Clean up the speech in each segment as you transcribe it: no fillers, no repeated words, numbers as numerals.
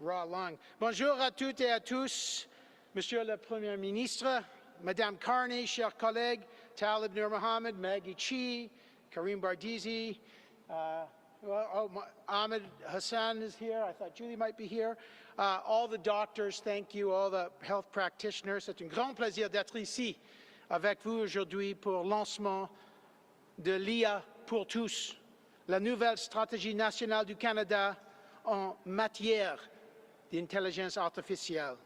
raw lung. Bonjour à toutes et à tous, Monsieur le Premier Ministre, Madame Carney, chers collègues, Talib Nur Mohammed, Maggie Chi, Karim Bardizi, Ahmed Hassan is here. I thought Julie might be here. All the doctors, thank you. All the health practitioners. C'est un grand plaisir d'être ici avec vous aujourd'hui pour le lancement de l'IA pour tous, la nouvelle stratégie nationale du Canada en matière d'intelligence artificielle.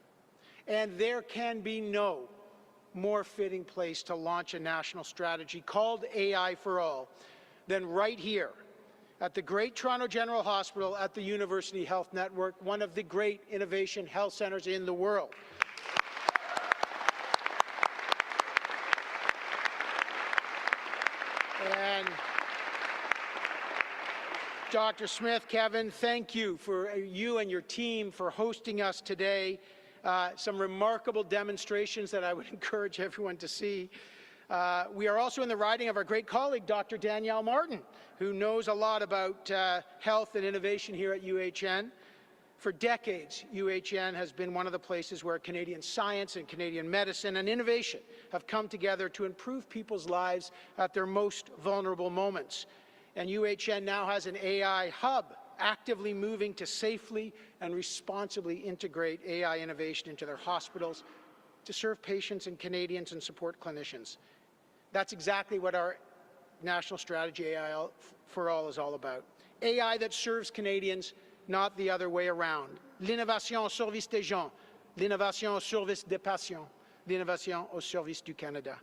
And there can be no more fitting place to launch a national strategy called AI for All than right here at the great Toronto General Hospital at the University Health Network, one of the great innovation health centers in the world. And Dr. Smith, Kevin, thank you for you and your team for hosting us today. Some remarkable demonstrations that I would encourage everyone to see. We are also in the riding of our great colleague, Dr. Danielle Martin, who knows a lot about health and innovation here at UHN. For decades, UHN has been one of the places where Canadian science and Canadian medicine and innovation have come together to improve people's lives at their most vulnerable moments. And UHN now has an AI hub actively moving to safely and responsibly integrate AI innovation into their hospitals to serve patients and Canadians and support clinicians. That's exactly what our national strategy AI for All is all about. AI that serves Canadians, not the other way around. L'innovation au service des gens, l'innovation au service des patients, l'innovation au service du Canada.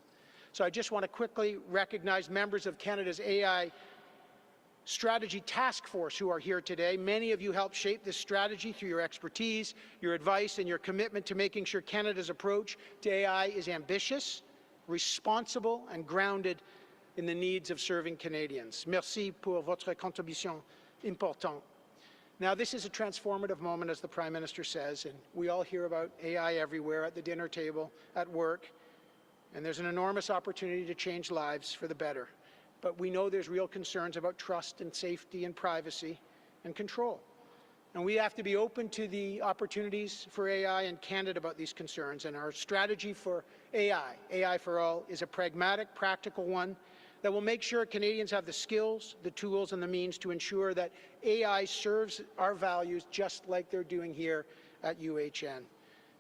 So I just want to quickly recognize members of Canada's AI Strategy Task Force who are here today. Many of you helped shape this strategy through your expertise, your advice, and your commitment to making sure Canada's approach to AI is ambitious, responsible, and grounded in the needs of serving Canadians. Merci pour votre contribution importante. Now, this is a transformative moment, as the Prime Minister says, and we all hear about AI everywhere, at the dinner table, at work, and there's an enormous opportunity to change lives for the better. But we know there's real concerns about trust and safety and privacy and control. And we have to be open to the opportunities for AI and candid about these concerns. And our strategy for AI for All, is a pragmatic, practical one that will make sure Canadians have the skills, the tools, and the means to ensure that AI serves our values just like they're doing here at UHN.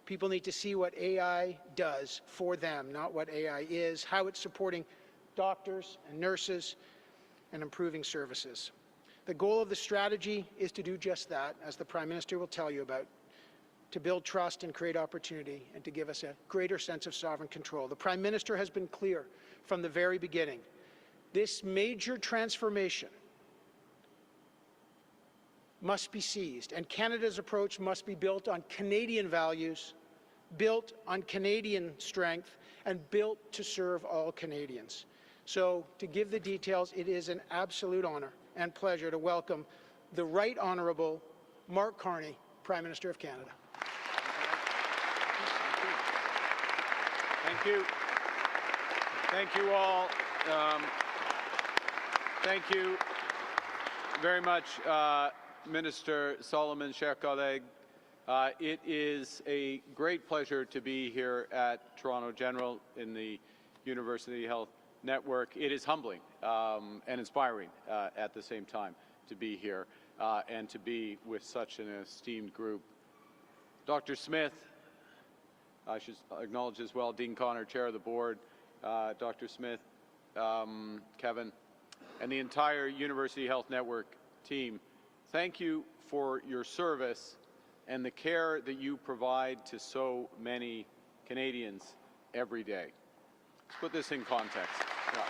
People need to see what AI does for them, not what AI is, how it's supporting doctors and nurses, and improving services. The goal of the strategy is to do just that, as the Prime Minister will tell you about, to build trust and create opportunity, and to give us a greater sense of sovereign control. The Prime Minister has been clear from the very beginning. This major transformation must be seized, and Canada's approach must be built on Canadian values, built on Canadian strength, and built to serve all Canadians. So, to give the details, it is an absolute honour and pleasure to welcome the Right Honourable Mark Carney, Prime Minister of Canada. Thank you. Thank you all. Thank you very much, Minister Solomon, chers collègues. It is a great pleasure to be here at Toronto General in the University Health Network. It is humbling and inspiring at the same time to be here and to be with such an esteemed group. Dr. Smith, I should acknowledge as well, Dean Connor, Chair of the Board, Dr. Smith, Kevin, and the entire University Health Network team, thank you for your service and the care that you provide to so many Canadians every day. Let's put this in context. Yeah.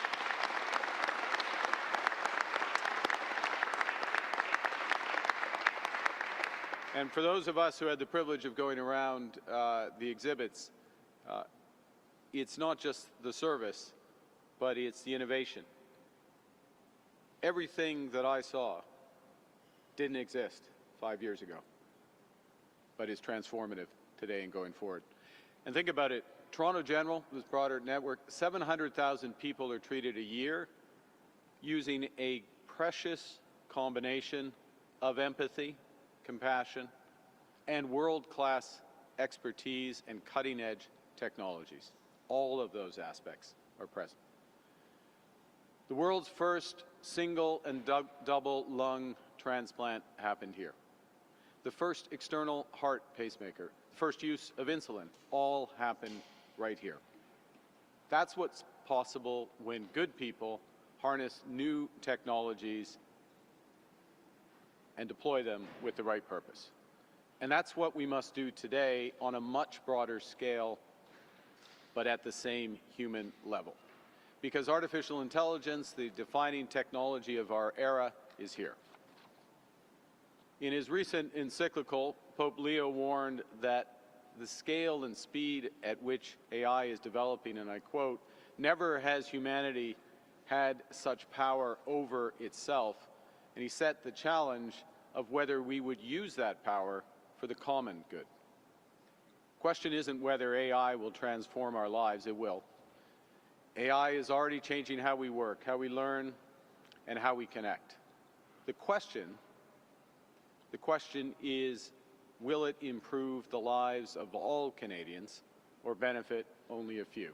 And for those of us who had the privilege of going around the exhibits, it's not just the service, but it's the innovation. Everything that I saw didn't exist 5 years ago, but is transformative today and going forward. And think about it, Toronto General, this broader network, 700,000 people are treated a year using a precious combination of empathy, compassion, and world-class expertise and cutting-edge technologies. All of those aspects are present. The world's first single and double lung transplant happened here. The first external heart pacemaker, the first use of insulin, all happened right here. That's what's possible when good people harness new technologies and deploy them with the right purpose. And that's what we must do today on a much broader scale, but at the same human level. Because artificial intelligence, the defining technology of our era, is here. In his recent encyclical, Pope Leo warned that the scale and speed at which AI is developing, and I quote, "Never has humanity had such power over itself," and he set the challenge of whether we would use that power for the common good. The question isn't whether AI will transform our lives, it will. AI is already changing how we work, how we learn, and how we connect. The question is, will it improve the lives of all Canadians or benefit only a few?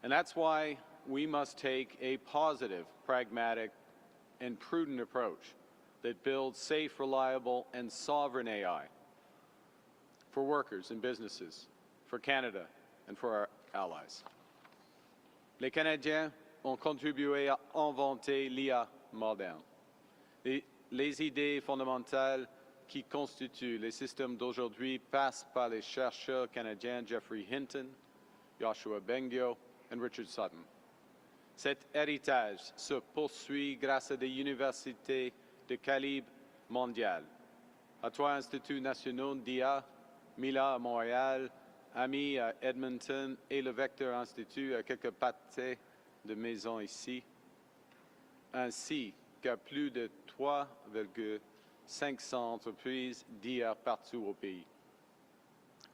And that's why we must take a positive, pragmatic, and prudent approach that builds safe, reliable, and sovereign AI for workers and businesses, for Canada, and for our allies. Les Canadiens ont contribué à inventer l'IA moderne. Les idées fondamentales qui constituent les systèmes d'aujourd'hui passent par les chercheurs canadiens Jeffrey Hinton, Joshua Bengio, et Richard Sutton. Cet héritage se poursuit grâce à des universités de calibre mondial, à 3 instituts nationaux d'IA, Mila à Montréal, AMI à Edmonton et le Vector Institute à quelques pâtés de maisons ici, ainsi qu'à plus de 3,500 entreprises d'IA partout au pays.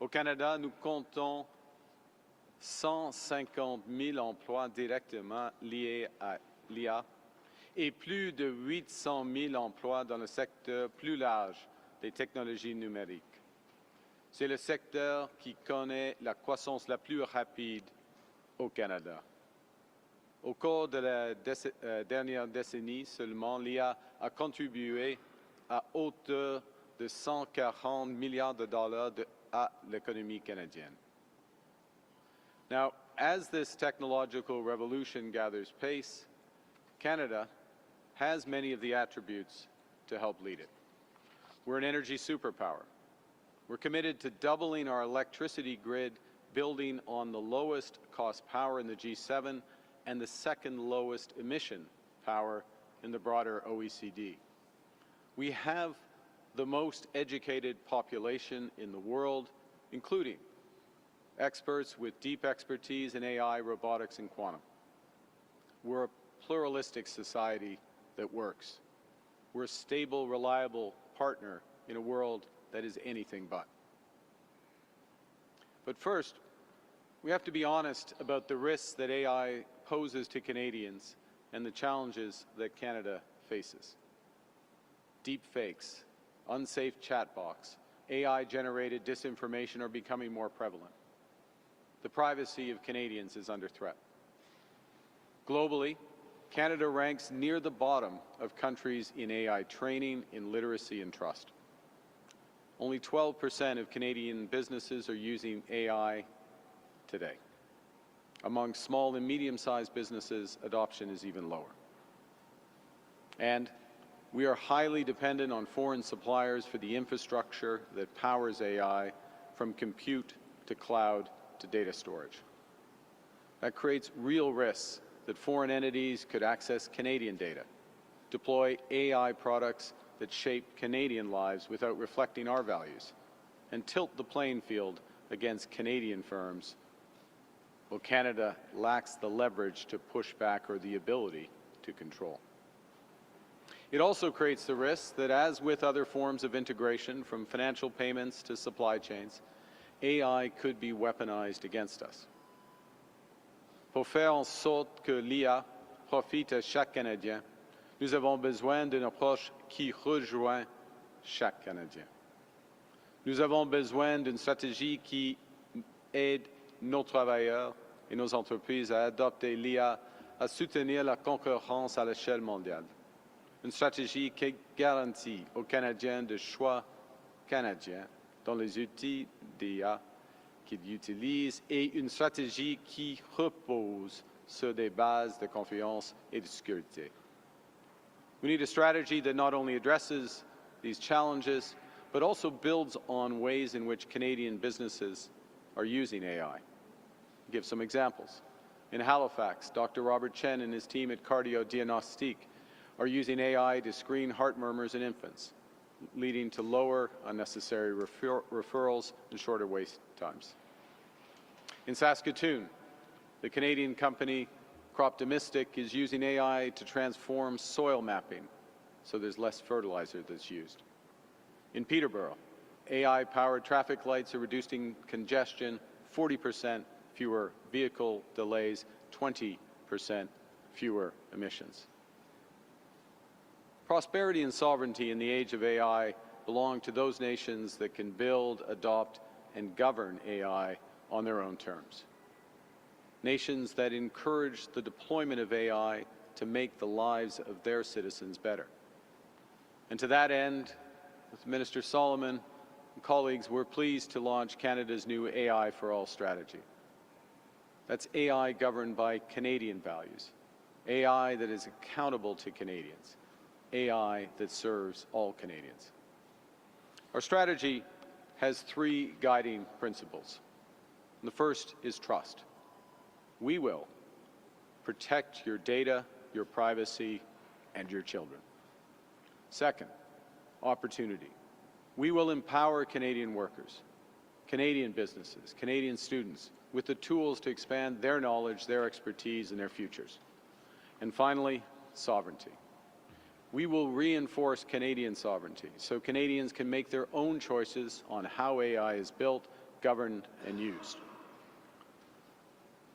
Au Canada, nous comptons 150 000 emplois directement liés à l'IA et plus de 800 000 emplois dans le secteur plus large des technologies numériques. C'est le secteur qui connaît la croissance la plus rapide au Canada. Au cours de la dernière décennie seulement, l'IA a contribué à hauteur de 140 milliards de dollars à l'économie canadienne. Now, as this technological revolution gathers pace, Canada has many of the attributes to help lead it. We're an energy superpower. We're committed to doubling our electricity grid, building on the lowest cost power in the G7 and the second lowest emission power in the broader OECD. We have the most educated population in the world, including experts with deep expertise in AI, robotics, and quantum. We're a pluralistic society that works. We're a stable, reliable partner in a world that is anything but. But first, we have to be honest about the risks that AI poses to Canadians and the challenges that Canada faces. Deep fakes, unsafe chatbots, AI-generated disinformation are becoming more prevalent. The privacy of Canadians is under threat. Globally, Canada ranks near the bottom of countries in AI training, in literacy, and trust. Only 12% of Canadian businesses are using AI today. Among small and medium-sized businesses, adoption is even lower. And we are highly dependent on foreign suppliers for the infrastructure that powers AI, from compute to cloud to data storage. That creates real risks that foreign entities could access Canadian data, deploy AI products that shape Canadian lives without reflecting our values, and tilt the playing field against Canadian firms, while Canada lacks the leverage to push back or the ability to control. It also creates the risk that, as with other forms of integration, from financial payments to supply chains, AI could be weaponized against us. Pour faire en sorte que l'IA profite à chaque Canadien, nous avons besoin d'une approche qui rejoint chaque Canadien. Nous avons besoin d'une stratégie qui aide nos travailleurs et nos entreprises à adopter l'IA, à soutenir la concurrence à l'échelle mondiale. Une stratégie qui garantit aux Canadiens de choix canadiens dans les outils d'IA qu'ils utilisent et une stratégie qui repose sur des bases de confiance et de sécurité. We need a strategy that not only addresses these challenges, but also builds on ways in which Canadian businesses are using AI. I'll give some examples. In Halifax, Dr. Robert Chen and his team at Cardio Diagnostique are using AI to screen heart murmurs in infants, leading to lower unnecessary referrals and shorter wait times. In Saskatoon, the Canadian company Croptomistic is using AI to transform soil mapping so there's less fertilizer that's used. In Peterborough, AI-powered traffic lights are reducing congestion, 40% fewer vehicle delays, 20% fewer emissions. Prosperity and sovereignty in the age of AI belong to those nations that can build, adopt, and govern AI on their own terms. Nations that encourage the deployment of AI to make the lives of their citizens better. And to that end, with Minister Solomon and colleagues, we're pleased to launch Canada's new AI for All strategy. That's AI governed by Canadian values, AI that is accountable to Canadians, AI that serves all Canadians. Our strategy has three guiding principles. And the first is trust. We will protect your data, your privacy, and your children. Second, opportunity. We will empower Canadian workers, Canadian businesses, Canadian students with the tools to expand their knowledge, their expertise, and their futures. And finally, sovereignty. We will reinforce Canadian sovereignty so Canadians can make their own choices on how AI is built, governed, and used.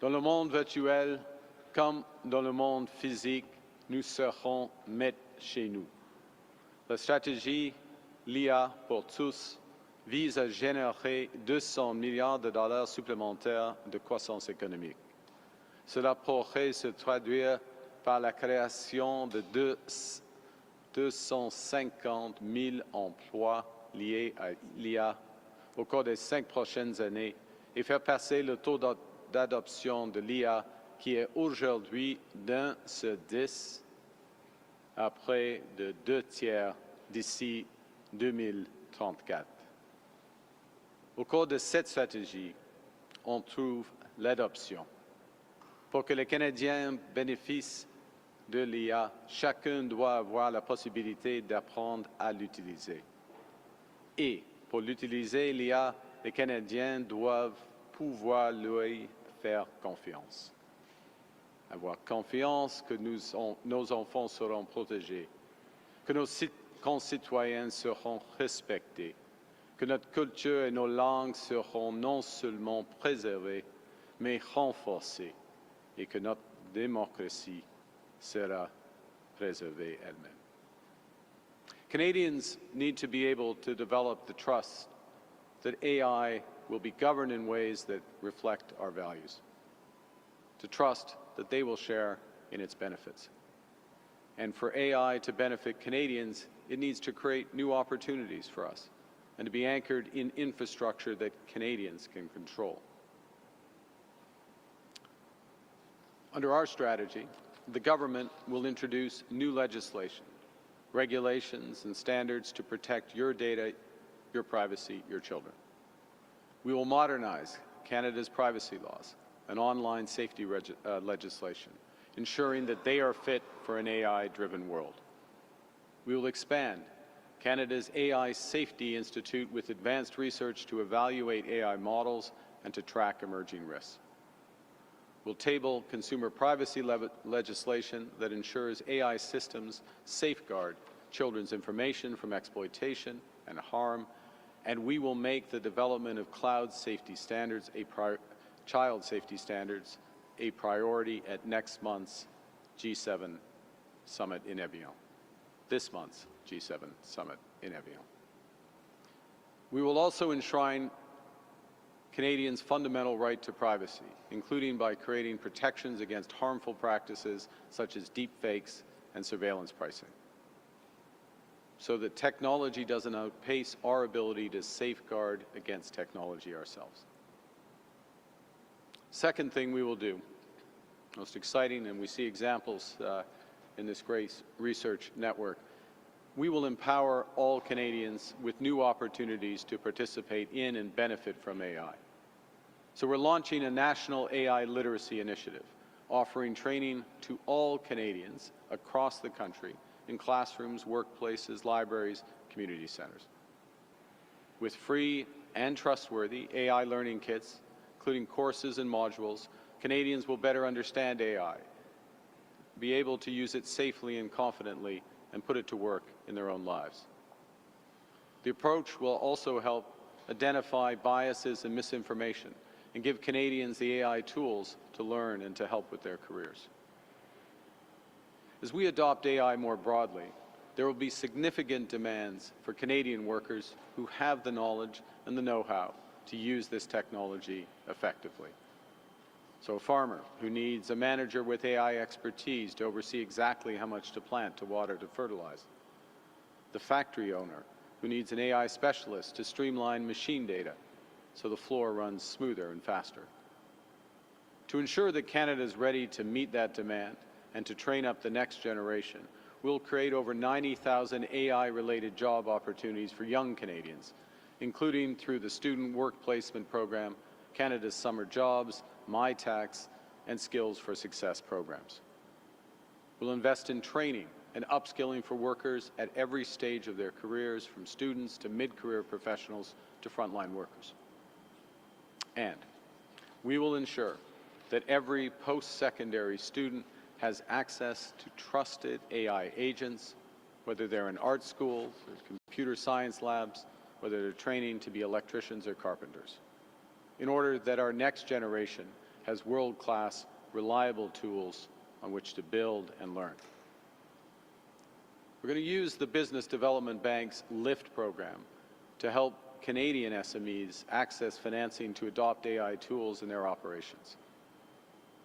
Dans le monde virtuel, comme dans le monde physique, nous serons maîtres chez nous. La stratégie l'IA pour tous vise à générer 200 milliards de dollars supplémentaires de croissance économique. Cela pourrait se traduire par la création de 250 000 emplois liés à l'IA au cours des 5 prochaines années et faire passer le taux d'adoption de l'IA qui est aujourd'hui d'1 sur 10 à près de 2 tiers d'ici 2034. Au cours de cette stratégie, on trouve l'adoption. Pour que les Canadiens bénéficient de l'IA, chacun doit avoir la possibilité d'apprendre à l'utiliser. Et pour l'utiliser, l'IA, les Canadiens doivent pouvoir lui faire confiance. Avoir confiance que nos enfants seront protégés, que nos concitoyens seront respectés, que notre culture et nos langues seront non seulement préservées, mais renforcées, et que notre démocratie sera préservée elle-même. Canadians need to be able to develop the trust that AI will be governed in ways that reflect our values, to trust that they will share in its benefits. And for AI to benefit Canadians, it needs to create new opportunities for us and to be anchored in infrastructure that Canadians can control. Under our strategy, the government will introduce new legislation, regulations, and standards to protect your data, your privacy, your children. We will modernize Canada's privacy laws and online safety legislation, ensuring that they are fit for an AI-driven world. We will expand Canada's AI Safety Institute with advanced research to evaluate AI models and to track emerging risks. We'll table consumer privacy legislation that ensures AI systems safeguard children's information from exploitation and harm, and we will make the development of cloud safety standards, child safety standards, a priority at next month's G7 summit in Evian. This month's G7 summit in Evian. We will also enshrine Canadians' fundamental right to privacy, including by creating protections against harmful practices such as deepfakes and surveillance pricing, so that technology doesn't outpace our ability to safeguard against technology ourselves. Second thing we will do, most exciting, and we see examples in this great research network, we will empower all Canadians with new opportunities to participate in and benefit from AI. So we're launching a national AI literacy initiative, offering training to all Canadians across the country in classrooms, workplaces, libraries, community centres. With free and trustworthy AI learning kits, including courses and modules, Canadians will better understand AI, be able to use it safely and confidently, and put it to work in their own lives. The approach will also help identify biases and misinformation and give Canadians the AI tools to learn and to help with their careers. As we adopt AI more broadly, there will be significant demands for Canadian workers who have the knowledge and the know-how to use this technology effectively. So a farmer who needs a manager with AI expertise to oversee exactly how much to plant, to water, to fertilize. The factory owner who needs an AI specialist to streamline machine data so the floor runs smoother and faster. To ensure that Canada is ready to meet that demand and to train up the next generation, we'll create over 90,000 AI-related job opportunities for young Canadians, including through the Student Work Placement Program, Canada's Summer Jobs, MyTax, and Skills for Success programs. We'll invest in training and upskilling for workers at every stage of their careers, from students to mid-career professionals to frontline workers. And we will ensure that every post-secondary student has access to trusted AI agents, whether they're in art schools or computer science labs, whether they're training to be electricians or carpenters, in order that our next generation has world-class, reliable tools on which to build and learn. We're going to use the Business Development Bank's LIFT program to help Canadian SMEs access financing to adopt AI tools in their operations.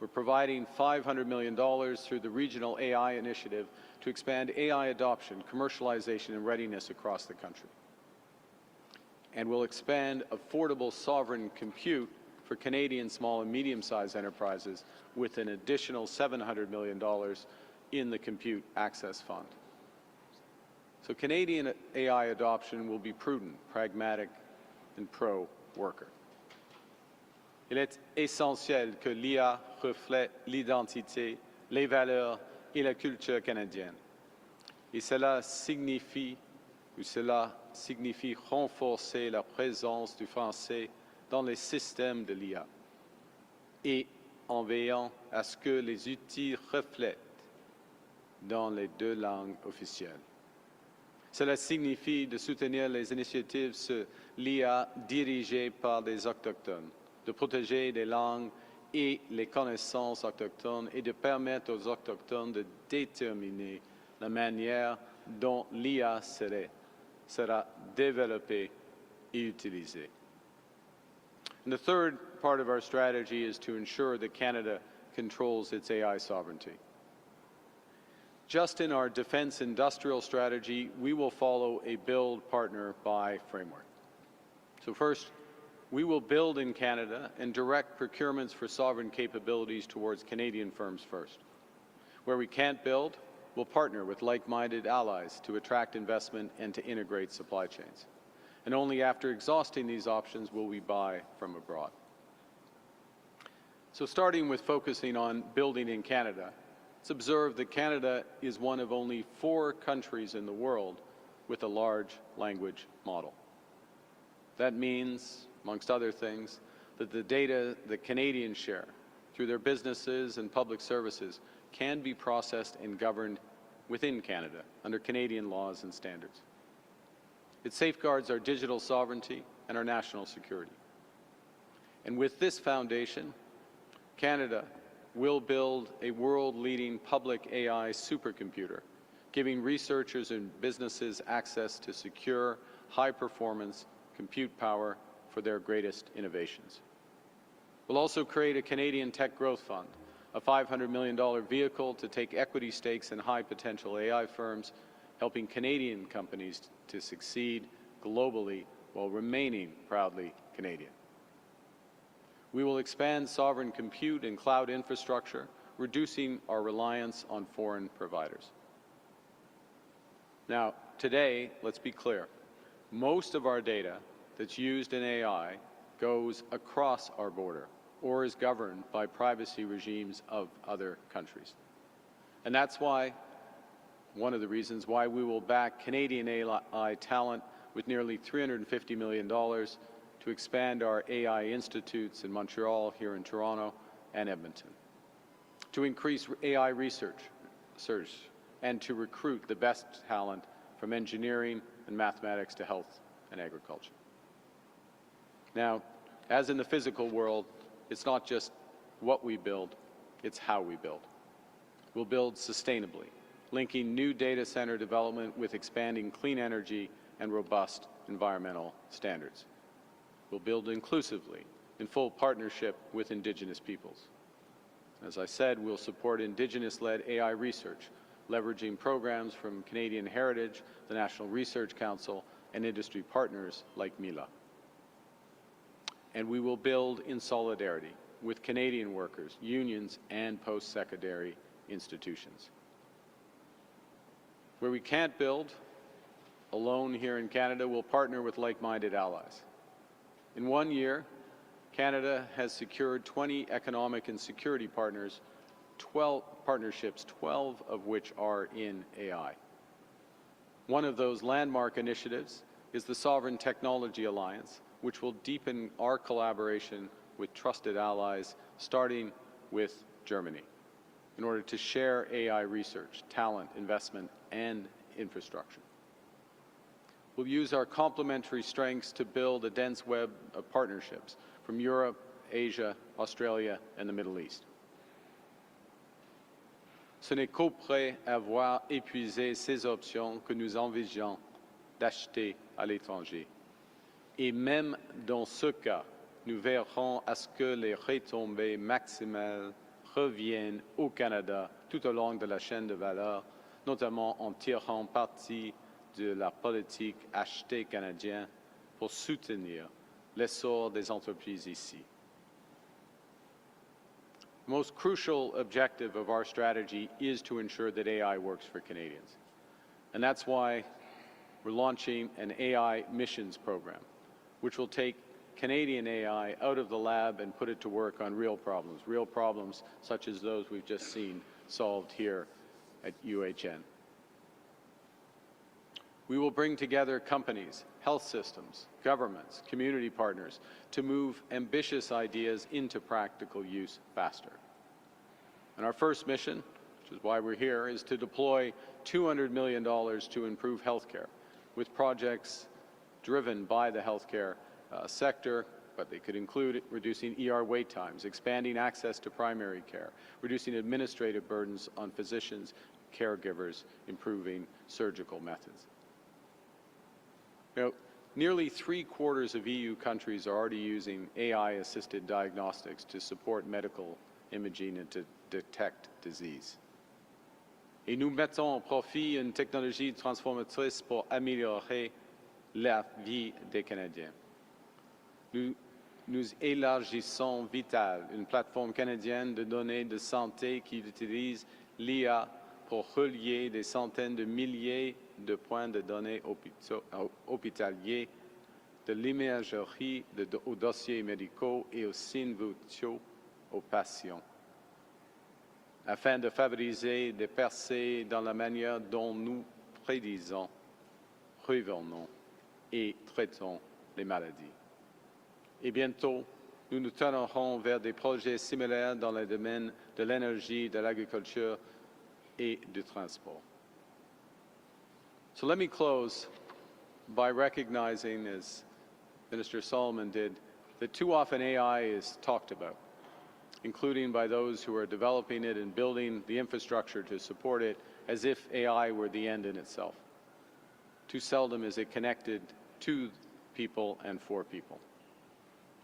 We're providing $500 million through the Regional AI Initiative to expand AI adoption, commercialization, and readiness across the country. And we'll expand affordable sovereign compute for Canadian small and medium-sized enterprises with an additional $700 million in the Compute Access Fund. So Canadian AI adoption will be prudent, pragmatic, and pro-worker. Il est essentiel que l'IA reflète l'identité, les valeurs et la culture canadienne. Et cela signifie renforcer la présence du français dans les systèmes de l'IA et en veillant à ce que les outils reflètent dans les deux langues officielles. Cela signifie de soutenir les initiatives sur l'IA dirigées par des autochtones, de protéger les langues et les connaissances autochtones et de permettre aux autochtones de déterminer la manière dont l'IA sera développée et utilisée. And the third part of our strategy is to ensure that Canada controls its AI sovereignty. Just in our defence industrial strategy, we will follow a build, partner, buy framework. So first, we will build in Canada and direct procurements for sovereign capabilities towards Canadian firms first. Where we can't build, we'll partner with like-minded allies to attract investment and to integrate supply chains. And only after exhausting these options will we buy from abroad. So starting with focusing on building in Canada, let's observe that Canada is one of only 4 countries in the world with a large language model. That means, amongst other things, that the data that Canadians share through their businesses and public services can be processed and governed within Canada under Canadian laws and standards. It safeguards our digital sovereignty and our national security. And with this foundation, Canada will build a world-leading public AI supercomputer, giving researchers and businesses access to secure, high-performance, compute power for their greatest innovations. We'll also create a Canadian Tech Growth Fund, a $500 million vehicle to take equity stakes in high-potential AI firms, helping Canadian companies to succeed globally while remaining proudly Canadian. We will expand sovereign compute and cloud infrastructure, reducing our reliance on foreign providers. Now, today, let's be clear, most of our data that's used in AI goes across our border or is governed by privacy regimes of other countries. And that's why, one of the reasons why we will back Canadian AI talent with nearly $350 million to expand our AI institutes in Montreal, here in Toronto, and Edmonton, to increase AI research, and to recruit the best talent from engineering and mathematics to health and agriculture. Now, as in the physical world, it's not just what we build, it's how we build. We'll build sustainably, linking new data center development with expanding clean energy and robust environmental standards. We'll build inclusively, in full partnership with Indigenous peoples. As I said, we'll support Indigenous-led AI research, leveraging programs from Canadian Heritage, the National Research Council, and industry partners like Mila. And we will build in solidarity with Canadian workers, unions, and post-secondary institutions. Where we can't build alone here in Canada, we'll partner with like-minded allies. In 1 year, Canada has secured 20 economic and security partners, 12 of which are in AI. One of those landmark initiatives is the Sovereign Technology Alliance, which will deepen our collaboration with trusted allies, starting with Germany, in order to share AI research, talent, investment, and infrastructure. We'll use our complementary strengths to build a dense web of partnerships from Europe, Asia, Australia, and the Middle East. Ce n'est qu'après avoir épuisé ces options que nous envisageons d'acheter à l'étranger. Et même dans ce cas, nous verrons à ce que les retombées maximales reviennent au Canada tout au long de la chaîne de valeur, notamment en tirant parti de la politique achetée canadienne pour soutenir l'essor des entreprises ici. The most crucial objective of our strategy is to ensure that AI works for Canadians. And that's why we're launching an AI missions program, which will take Canadian AI out of the lab and put it to work on real problems such as those we've just seen solved here at UHN. We will bring together companies, health systems, governments, community partners to move ambitious ideas into practical use faster. And our first mission, which is why we're here, is to deploy $200 million to improve healthcare with projects driven by the healthcare sector, but they could include reducing ER wait times, expanding access to primary care, reducing administrative burdens on physicians, caregivers, improving surgical methods. Now, nearly 3/4 of EU countries are already using AI-assisted diagnostics to support medical imaging and to detect disease. Et nous mettons au profit une technologie transformatrice pour améliorer la vie des Canadiens. Nous élargissons Vital, une plateforme canadienne de données de santé qui utilise l'IA pour relier des centaines de milliers de points de données hospitaliers, de l'imagerie aux dossiers médicaux et aux signes vitaux aux patients, afin de favoriser des percées dans la manière dont nous prédisons, prévenons et traitons les maladies. Et bientôt, nous nous tournerons vers des projets similaires dans le domaine de l'énergie, de l'agriculture et du transport. So let me close by recognizing, as Minister Solomon did, that too often AI is talked about, including by those who are developing it and building the infrastructure to support it, as if AI were the end in itself. Too seldom is it connected to people, and for people.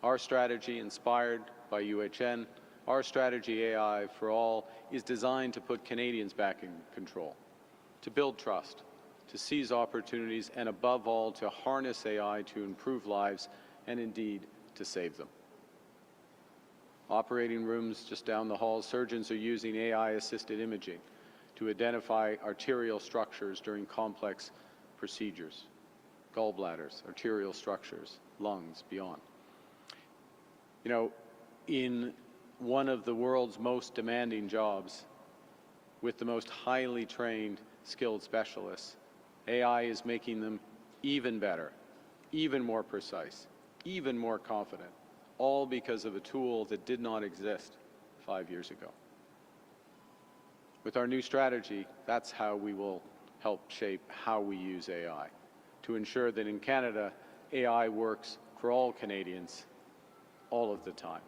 Our strategy, inspired by UHN, our strategy AI for All, is designed to put Canadians back in control, to build trust, to seize opportunities, and above all, to harness AI to improve lives and indeed to save them. Operating rooms just down the hall, surgeons are using AI-assisted imaging to identify arterial structures during complex procedures, gallbladders, arterial structures, lungs, beyond. You know, in one of the world's most demanding jobs, with the most highly trained, skilled specialists, AI is making them even better, even more precise, even more confident, all because of a tool that did not exist 5 years ago. With our new strategy, that's how we will help shape how we use AI, to ensure that in Canada, AI works for all Canadians all of the time.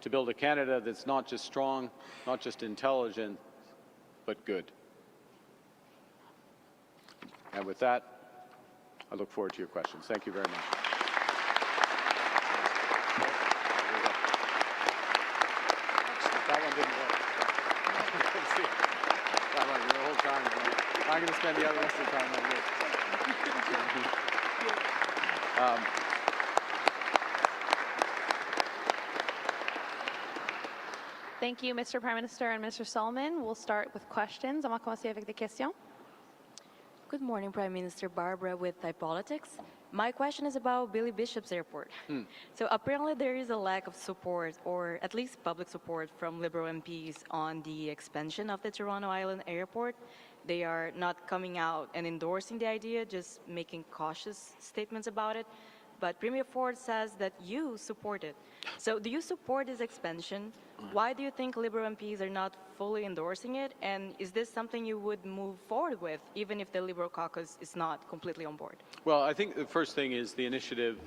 To build a Canada that's not just strong, not just intelligent, but good. And with that, I look forward to your questions. Thank you very much. That one didn't work. That one, the whole time. I'm going to spend the rest of the time on this. Thank you, Mr. Prime Minister and Mr. Solomon. We'll start with questions. On va commencer avec des questions. Good morning, Prime Minister. Barbara with iPolitics. My question is about Billy Bishop's airport. So apparently there is a lack of support, or at least public support, from Liberal MPs on the expansion of the Toronto Island Airport. They are not coming out and endorsing the idea, just making cautious statements about it. But Premier Ford says that you support it. So do you support this expansion? Why do you think Liberal MPs are not fully endorsing it? And is this something you would move forward with, even if the Liberal caucus is not completely on board? Well, I think the first thing is the initiatives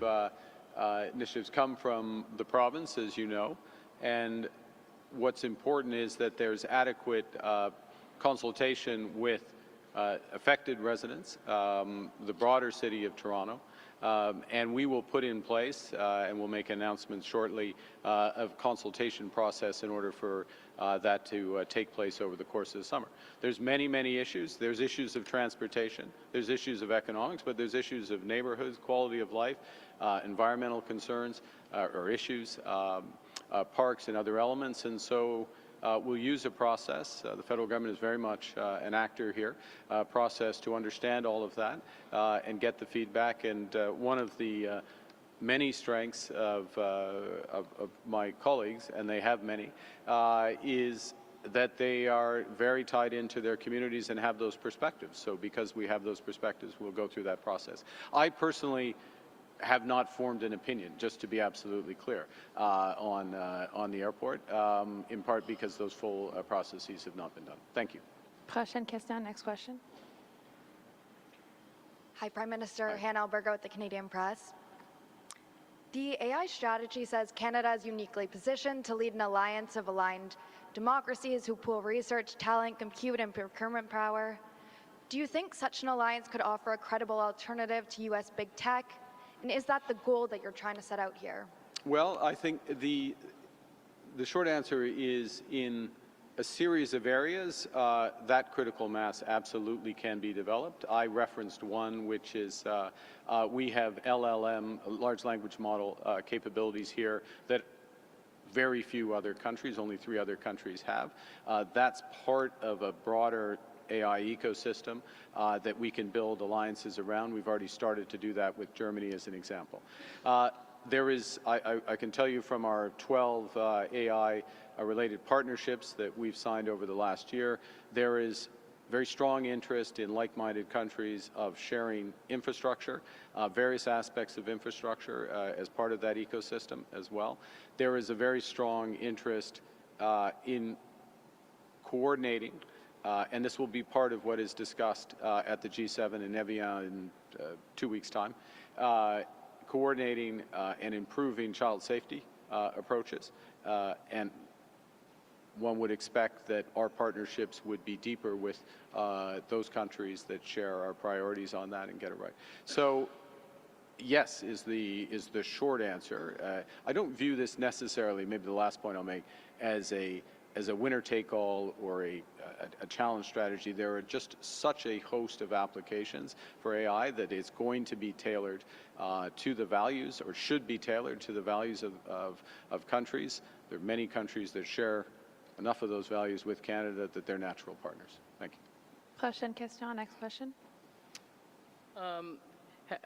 come from the province, as you know. And what's important is that there's adequate consultation with affected residents, the broader city of Toronto. And we will put in place, and we'll make announcements shortly, a consultation process in order for that to take place over the course of the summer. There's many, many issues. There's issues of transportation. There's issues of economics, but there's issues of neighborhoods, quality of life, environmental concerns or issues, parks and other elements. And so we'll use a process. The federal government is very much an actor here, process to understand all of that and get the feedback. And one of the many strengths of my colleagues, and they have many, is that they are very tied into their communities and have those perspectives. So because we have those perspectives, we'll go through that process. I personally have not formed an opinion, just to be absolutely clear, on the airport, in part because those full processes have not been done. Thank you. Prochaine question. Next question. Hi, Prime Minister. Hi. Hannah Alberga with the Canadian Press. The AI strategy says Canada is uniquely positioned to lead an alliance of aligned democracies who pool research, talent, compute, and procurement power. Do you think such an alliance could offer a credible alternative to U.S. big tech? And is that the goal that you're trying to set out here? Well, I think the short answer is in a series of areas that critical mass absolutely can be developed. I referenced one, which is we have LLM, large language model capabilities here that very few other countries, only 3 other countries have. That's part of a broader AI ecosystem that we can build alliances around. We've already started to do that with Germany as an example. There is, I can tell you from our 12 AI-related partnerships that we've signed over the last year, there is very strong interest in like-minded countries of sharing infrastructure, various aspects of infrastructure as part of that ecosystem as well. There is a very strong interest in coordinating, and this will be part of what is discussed at the G7 in Evian in 2 weeks' time, coordinating and improving child safety approaches. And one would expect that our partnerships would be deeper with those countries that share our priorities on that and get it right. So yes is the short answer. I don't view this necessarily, maybe the last point I'll make, as a winner-take-all or a challenge strategy. There are just such a host of applications for AI that it's going to be tailored to the values, or should be tailored to the values of countries. There are many countries that share enough of those values with Canada that they're natural partners. Thank you. Question, question. Next question.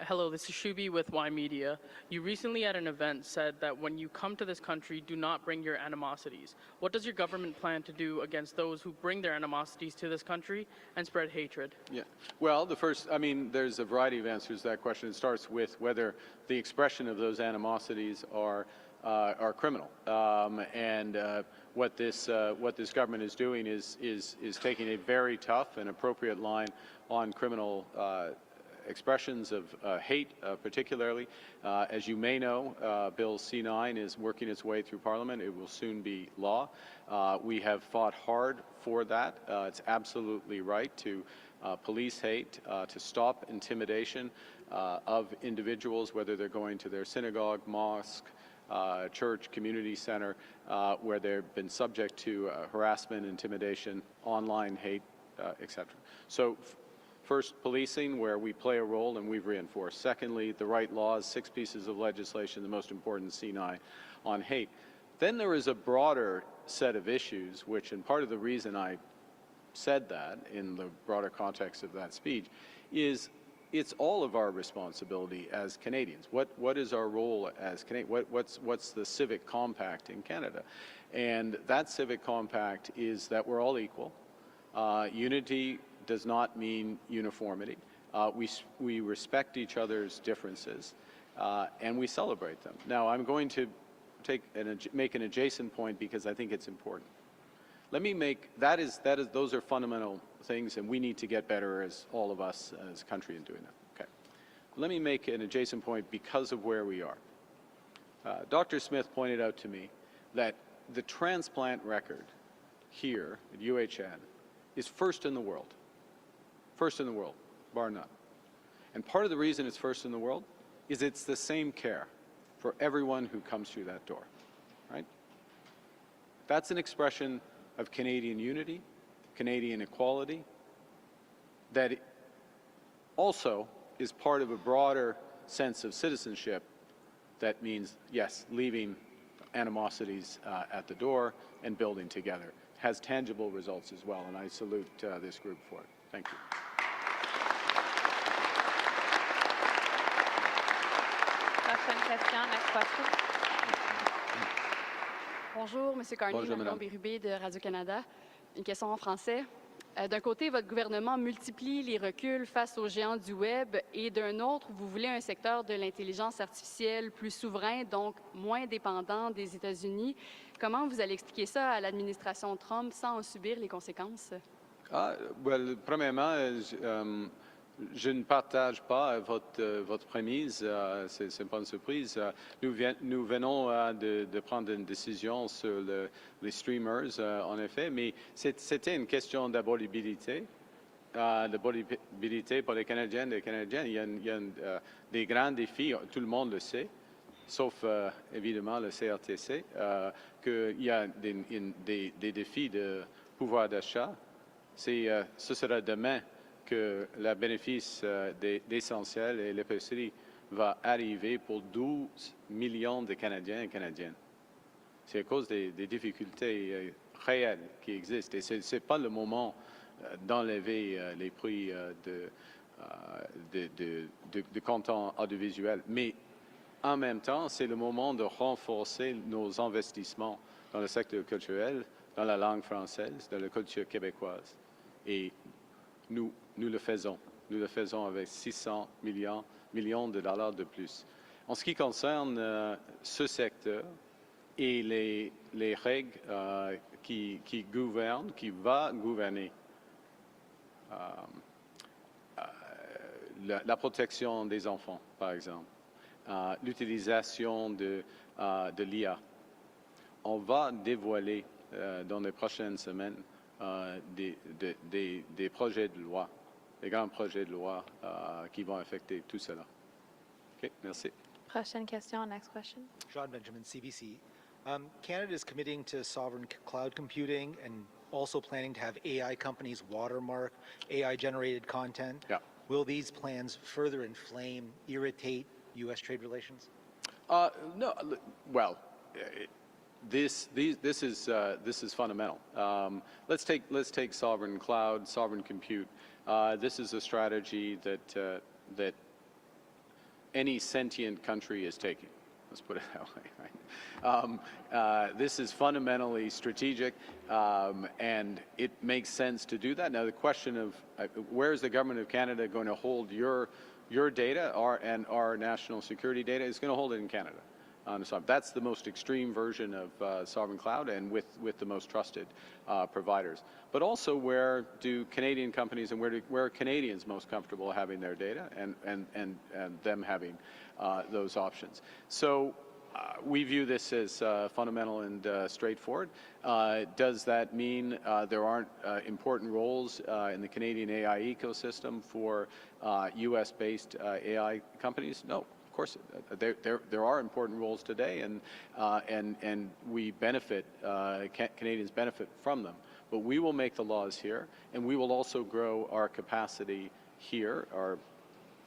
Hello, this is Shubi with Y Media. You recently at an event said that when you come to this country, do not bring your animosities. What does your government plan to do against those who bring their animosities to this country and spread hatred? Yeah. Well, there's a variety of answers to that question. It starts with whether the expression of those animosities are criminal. What this government is doing is taking a very tough and appropriate line on criminal expressions of hate, particularly. As you may know, Bill C9 is working its way through Parliament. It will soon be law. We have fought hard for that. It's absolutely right to police hate, to stop intimidation of individuals, whether they're going to their synagogue, mosque, church, community center, where they've been subject to harassment, intimidation, online hate, etc. So first, policing, where we play a role and we've reinforced. Secondly, the right laws, 6 pieces of legislation, the most important, C9, on hate. Then there is a broader set of issues, which, and part of the reason I said that in the broader context of that speech, is it's all of our responsibility as Canadians. What is our role as Canadians? What's the civic compact in Canada? And that civic compact is that we're all equal. Unity does not mean uniformity. We respect each other's differences, and we celebrate them. Now, I'm going to make an adjacent point because I think it's important. Let me make those are fundamental things, and we need to get better, as all of us as a country, in doing that. Okay. Let me make an adjacent point because of where we are. Dr. Smith pointed out to me that the transplant record here at UHN is first in the world. First in the world, bar none. And part of the reason it's first in the world is it's the same care for everyone who comes through that door, right? That's an expression of Canadian unity, Canadian equality, that also is part of a broader sense of citizenship that means, yes, leaving animosities at the door and building together. Has tangible results as well, and I salute this group for it. Thank you. Question, question. Next question. Bonjour, M. Carney, Bonjour, Madame madame. Bérubé de Radio-Canada. Une question en français. D'un côté, votre gouvernement multiplie les reculs face aux géants du Web et d'un autre, vous voulez un secteur de l'intelligence artificielle plus souverain, donc moins dépendant des États-Unis. Comment vous allez expliquer ça à l'administration Trump sans en subir les conséquences? Premièrement, je ne partage pas votre prémisse, c'est pas une surprise. Nous venons de prendre une décision sur les streamers, en effet, mais c'était une question d'abordabilité. D'abordabilité pour les Canadiennes et les Canadiens. Il y a des grands défis, tout le monde le sait, sauf évidemment le CRTC, qu'il y a des défis de pouvoir d'achat. Ce sera demain que le bénéfice d'essentiel et l'épicerie va arriver pour 12 millions de Canadiens et Canadiennes. C'est à cause des difficultés réelles qui existent. Et ce n'est pas le moment d'enlever les prix de content audiovisuel. Mais en même temps, c'est le moment de renforcer nos investissements dans le secteur culturel, dans la langue française, dans la culture québécoise. Et nous le faisons. Nous le faisons avec 600 millions de dollars de plus. En ce qui concerne ce secteur et les règles qui gouvernent, qui vont gouverner la protection des enfants, par exemple, l'utilisation de l'IA, on va dévoiler dans les prochaines semaines des projets de loi, des grands projets de loi qui vont affecter tout cela. Okay, merci. Prochaine question, next question. John Benjamin, CBC. Canada is committing to sovereign cloud computing and also planning to have AI companies watermark AI-generated content. Yeah. Will these plans further inflame, irritate U.S. trade relations? No, well, this is fundamental. Let's take sovereign cloud, sovereign compute. This is a strategy that any sentient country is taking. Let's put it that way. Right? This is fundamentally strategic, and it makes sense to do that. Now, the question of where is the government of Canada going to hold your data, and our national security data, is going to hold it in Canada. So that's the most extreme version of sovereign cloud, and with the most trusted providers. But also, where do Canadian companies and where are Canadians most comfortable having their data, and them having those options? So we view this as fundamental and straightforward. Does that mean there aren't important roles in the Canadian AI ecosystem for U.S.-based AI companies? No. Of course, there are important roles today, and we benefit. Canadians benefit from them. But we will make the laws here, and we will also grow our capacity here, our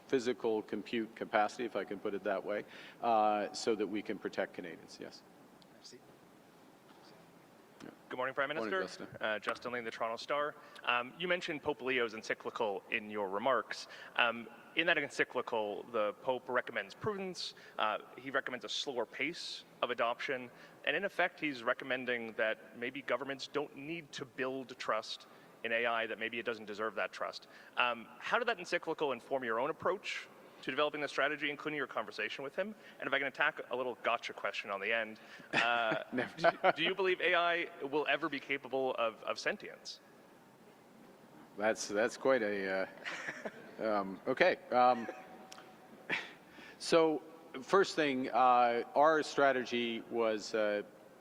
physical compute capacity, if I can put it that way, so that we can protect Canadians. Yes. Good morning, Prime Minister. Morning, Justin. Justin Lee, the Toronto Star. You mentioned Pope Leo's encyclical in your remarks. In that encyclical, the Pope recommends prudence. He recommends a slower pace of adoption. And in effect, he's recommending that maybe governments don't need to build trust in AI, that maybe it doesn't deserve that trust. How did that encyclical inform your own approach to developing the strategy, including your conversation with him? And if I can attack a little gotcha question on the end, do you believe AI will ever be capable of sentience? That's quite a okay. So first thing, our strategy was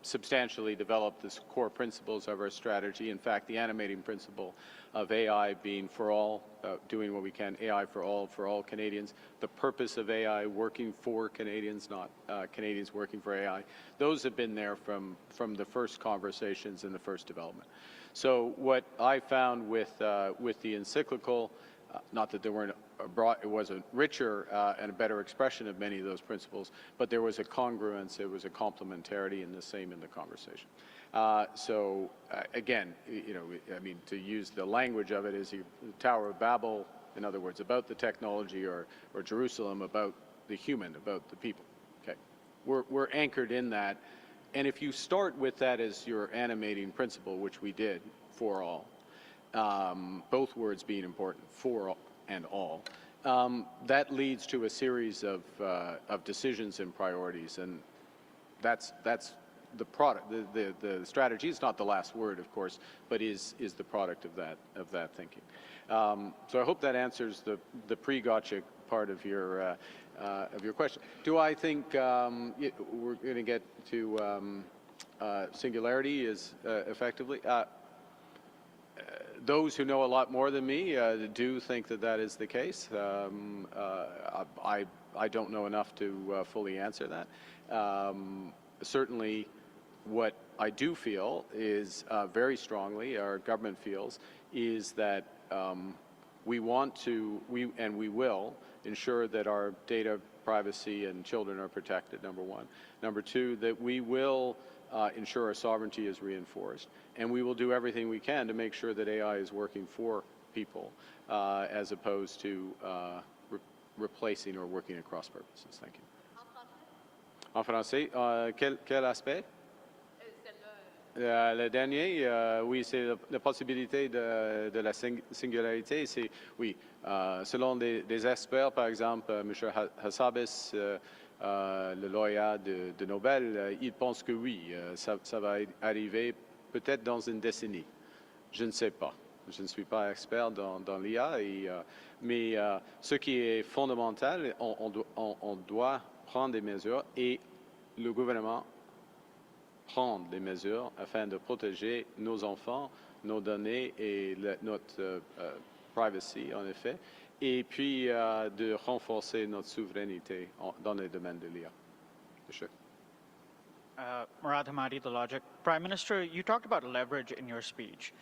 substantially developed the core principles of our strategy. In fact, the animating principle of AI being for all, doing what we can, AI for all Canadians. The purpose of AI, working for Canadians, not Canadians working for AI. Those have been there from the first conversations and the first development. So what I found with the encyclical, not that there weren't it was a richer and a better expression of many of those principles, but there was a congruence, there was a complementarity, and the same in the conversation. So again, I mean, to use the language of it, is the Tower of Babel, in other words, about the technology, or Jerusalem about the human, about the people. Okay, we're anchored in that, and if you start with that as your animating principle, which we did, for all, both words being important, for all and all, that leads to a series of decisions and priorities, and that's the product. The strategy is not the last word, of course, but is the product of that thinking. So I hope that answers the pre-gotcha part of your question. Do I think we're going to get to singularity is effectively? Those who know a lot more than me do think that is the case. I don't know enough to fully answer that. Certainly, what I do feel is very strongly, our government feels, is that we want to, and we will, ensure that our data privacy and children are protected, number one. Number two, that we will ensure our sovereignty is reinforced, and we will do everything we can to make sure that AI is working for people as opposed to replacing or working at cross purposes. Thank you. En français, quel aspect? Le dernier, oui, c'est la possibilité de la singularité. C'est, oui, selon des experts, par exemple, M. Hassabis, le lauréat de Nobel, il pense que oui, ça va arriver peut-être dans une décennie. Je ne sais pas. Je ne suis pas expert dans l'IA, mais ce qui est fondamental, on doit prendre des mesures, et le gouvernement prendre des mesures afin de protéger nos enfants, nos données et notre privacy, en effet, et puis de renforcer notre souveraineté dans les domaines de l'IA. Sure. Murad Hamadi, The Logic. Prime Minister, you talked about leverage in your speech.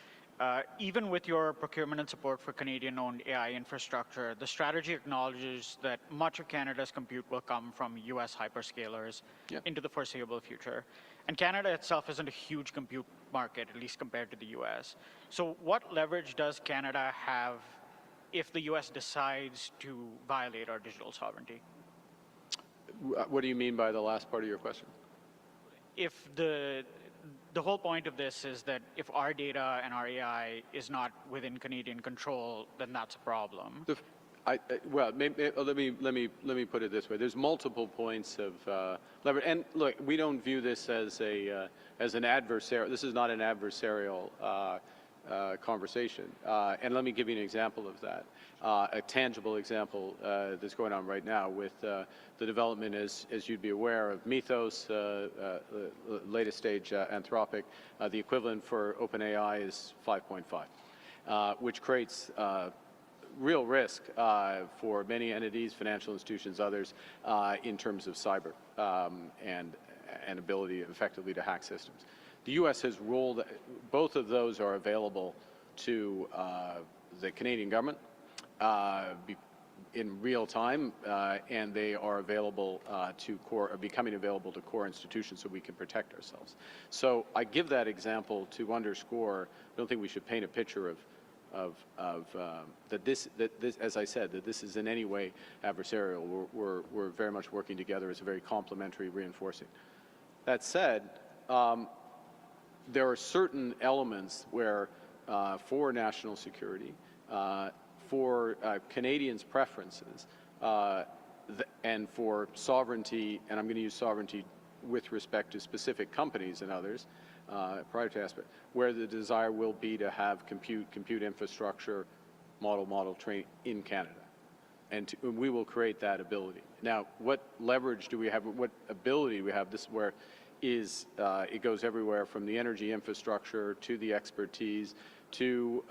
Even with your procurement and support for Canadian-owned AI infrastructure, the strategy acknowledges that much of Canada's compute will come from US hyperscalers into the foreseeable future. And Canada itself isn't a huge compute market, at least compared to the US. So what leverage does Canada have if the US decides to violate our digital sovereignty? What do you mean by the last part of your question? If the whole point of this is that if our data and our AI is not within Canadian control, then that's a problem. Well, let me put it this way. There's multiple points of leverage, and look, we don't view this as an adversarial. This is not an adversarial conversation. And let me give you an example of that. A tangible example that's going on right now with the development, as you'd be aware, of Mythos, latest stage Anthropic. The equivalent for OpenAI is 5.5, which creates real risk for many entities, financial institutions, others, in terms of cyber and ability effectively to hack systems. The U.S. has rolled, both of those are available to the Canadian government in real time, and they are available becoming available to core institutions so we can protect ourselves. So I give that example to underscore, I don't think we should paint a picture of that this, as I said, that this is in any way adversarial. We're very much working together as a very complementary, reinforcing. That said, there are certain elements where, for national security, for Canadians' preferences, and for sovereignty, and I'm going to use sovereignty with respect to specific companies and others, priority aspect, where the desire will be to have compute infrastructure, model train in Canada. And we will create that ability. Now, what leverage do we have, what ability do we have? This is where it goes everywhere from the energy infrastructure to the expertise to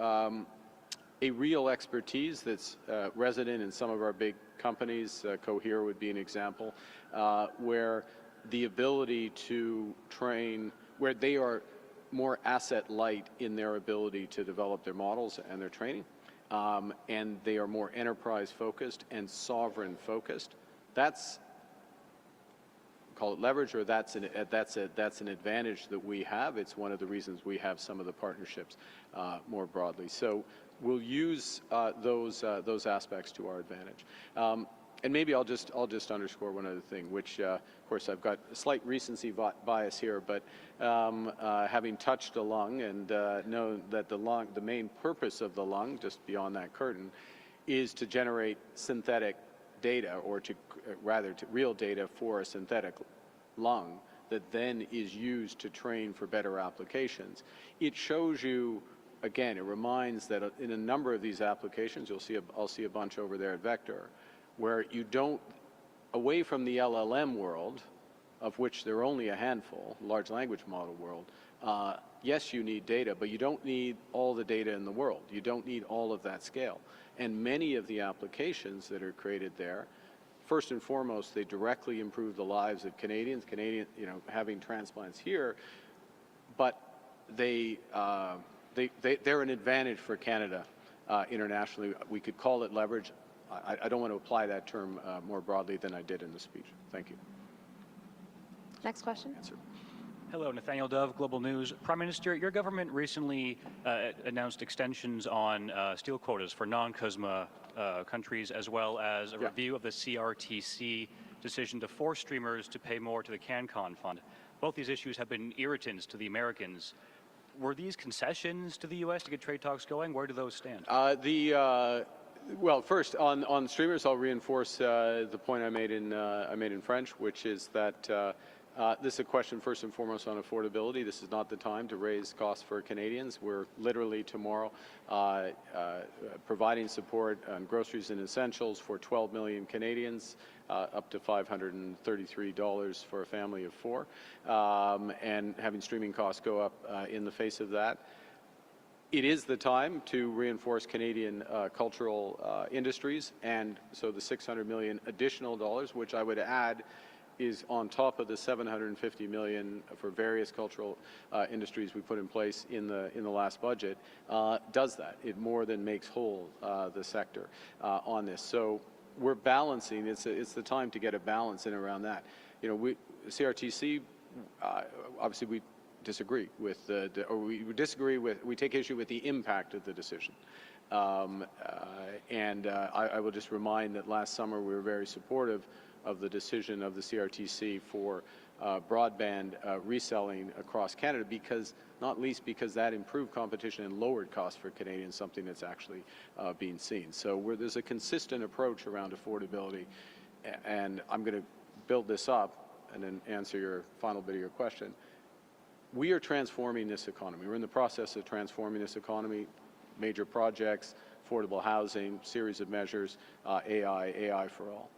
a real expertise that's resident in some of our big companies. Cohere would be an example, where the ability to train, where they are more asset light in their ability to develop their models and their training, and they are more enterprise focused and sovereign focused. That's, call it leverage, or that's an advantage that we have. It's one of the reasons we have some of the partnerships more broadly. So we'll use those aspects to our advantage. And maybe I'll just underscore one other thing, which, of course, I've got a slight recency bias here, but having touched a lung and known that the main purpose of the lung, just beyond that curtain, is to generate synthetic data, or rather real data for a synthetic lung that then is used to train for better applications. It shows you, again, it reminds that in a number of these applications, I'll see a bunch over there at Vector, where you don't, away from the LLM world, of which there are only a handful, large language model world, yes, you need data, but you don't need all the data in the world. You don't need all of that scale. And many of the applications that are created there, first and foremost, they directly improve the lives of Canadians, having transplants here, but they're an advantage for Canada internationally. We could call it leverage. I don't want to apply that term more broadly than I did in the speech. Thank you. Next question. Answer. Hello, Nathaniel Dove, Global News. Prime Minister, your government recently announced extensions on steel quotas for non-CUSMA countries, as well as a review of the CRTC decision to force streamers to pay more to the CanCon fund. Both these issues have been irritants to the Americans. Were these concessions to the U.S. to get trade talks going? Where do those stand? Well, first on streamers, I'll reinforce the point I made in French, which is that this is a question first and foremost on affordability. This is not the time to raise costs for Canadians. We're literally tomorrow providing support on groceries and essentials for 12 million Canadians, up to $533 for a family of 4, and having streaming costs go up in the face of that. It is the time to reinforce Canadian cultural industries, and so the $600 million additional dollars, which I would add is on top of the $750 million for various cultural industries we put in place in the last budget, does that. It more than makes whole the sector on this. So we're balancing. It's the time to get a balance in around that. You know, CRTC, obviously we disagree with we take issue with the impact of the decision. I will just remind that last summer we were very supportive of the decision of the CRTC for broadband reselling across Canada, because, not least because that improved competition and lowered costs for Canadians, something that's actually being seen. So there's a consistent approach around affordability, and I'm going to build this up and then answer your final bit of your question. We are transforming this economy. We're in the process of transforming this economy, major projects, affordable housing, series of measures, AI for all.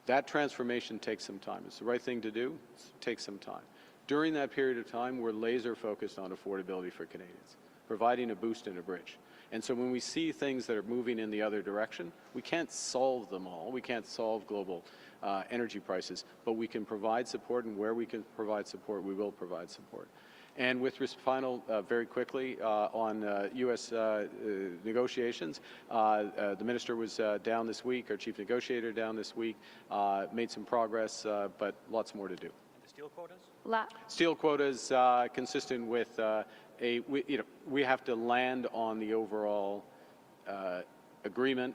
That transformation takes some time. It's the right thing to do. It takes some time. During that period of time, we're laser focused on affordability for Canadians, providing a boost and a bridge. And so when we see things that are moving in the other direction, we can't solve them all. We can't solve global energy prices, but we can provide support, and where we can provide support, we will provide support. And with very quickly, on U.S. negotiations, the minister was down this week, our chief negotiator down this week, made some progress, but lots more to do. The steel quotas? Steel quotas, consistent with we have to land on the overall agreement.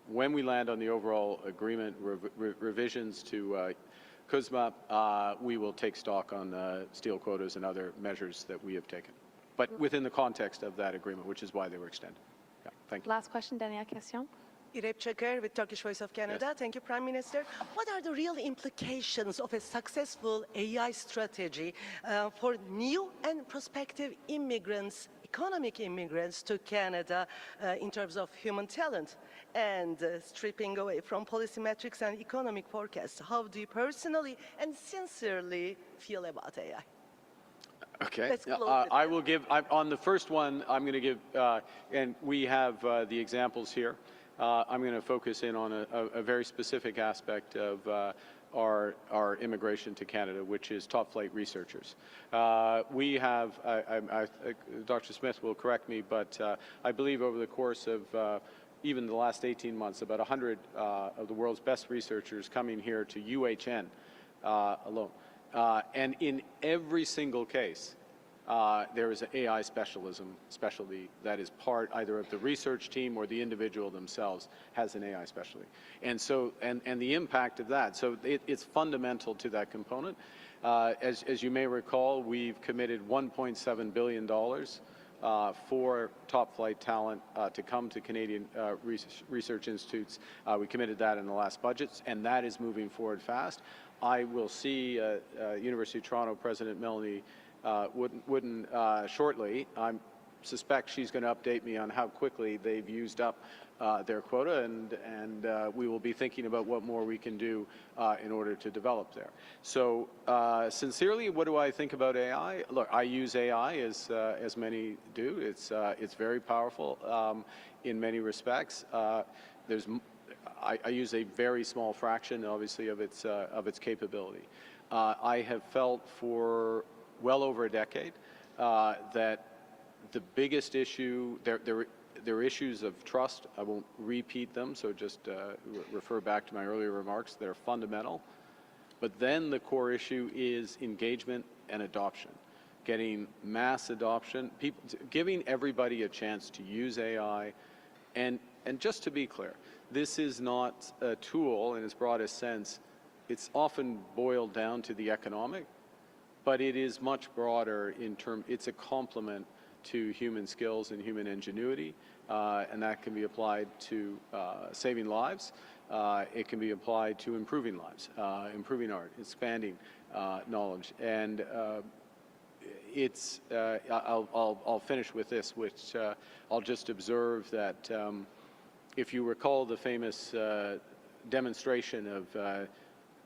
When we land on the overall agreement, revisions to CUSMA, we will take stock on steel quotas and other measures that we have taken, but within the context of that agreement, which is why they were extended. Yeah, thank you. Last question, dernière question. Irep Çakır with Turkish Voice of Canada. Yes. Thank you, Prime Minister. What are the real implications of a successful AI strategy for new and prospective immigrants, economic immigrants to Canada in terms of human talent and stripping away from policy metrics and economic forecasts? How do you personally and sincerely feel about AI? Okay, I will give, on the first one, I'm going to give, and we have the examples here. I'm going to focus in on a very specific aspect of our immigration to Canada, which is top flight researchers. We have, Dr. Smith will correct me, but I believe over the course of even the last 18 months, about 100 of the world's best researchers coming here to UHN alone. And in every single case, there is an AI specialty that is part either of the research team or the individual themselves has an AI specialty. And so, and the impact of that, so it's fundamental to that component. As you may recall, we've committed $1.7 billion for top flight talent to come to Canadian research institutes. We committed that in the last budgets, and that is moving forward fast. I will see University of Toronto President Melanie Wooden shortly. I suspect she's going to update me on how quickly they've used up their quota, and we will be thinking about what more we can do in order to develop there. So sincerely, what do I think about AI? Look, I use AI as many do. It's very powerful in many respects. I use a very small fraction, obviously, of its capability. I have felt for well over a decade that the biggest issue, there are issues of trust. I won't repeat them, so just refer back to my earlier remarks that are fundamental. But then the core issue is engagement and adoption, getting mass adoption, giving everybody a chance to use AI. And just to be clear, this is not a tool in its broadest sense. It's often boiled down to the economic, but it is much broader in terms, it's a complement to human skills and human ingenuity, and that can be applied to saving lives. It can be applied to improving lives, improving art, expanding knowledge. And I'll finish with this, which I'll just observe that if you recall the famous demonstration of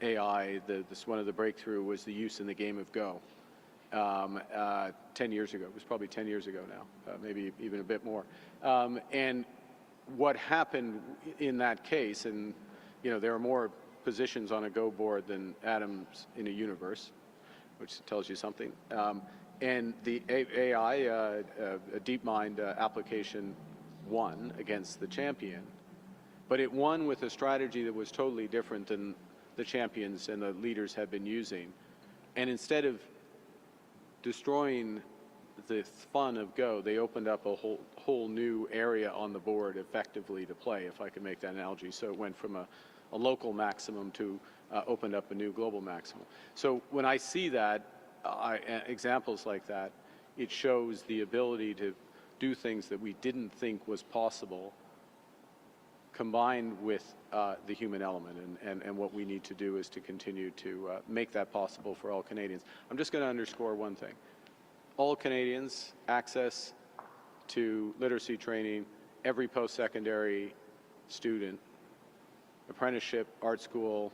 AI, one of the breakthrough was the use in the game of Go. 10 years ago. It was probably 10 years ago now, maybe even a bit more. And what happened in that case, and there are more positions on a Go board than atoms in a universe, which tells you something. And the AI, a DeepMind application, won against the champion, but it won with a strategy that was totally different than the champions and the leaders had been using. And instead of destroying the fun of Go, they opened up a whole new area on the board effectively to play, if I can make that analogy. So it went from a local maximum to opened up a new global maximum. So when I see that, examples like that, it shows the ability to do things that we didn't think was possible, combined with the human element. And what we need to do is to continue to make that possible for all Canadians. I'm just going to underscore one thing. All Canadians access to literacy training, every post-secondary student, apprenticeship, art school,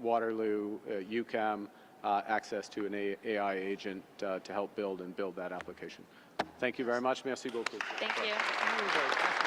Waterloo, UQAM, access to an AI agent to help build that application. Thank you very much. Merci beaucoup. Thank you.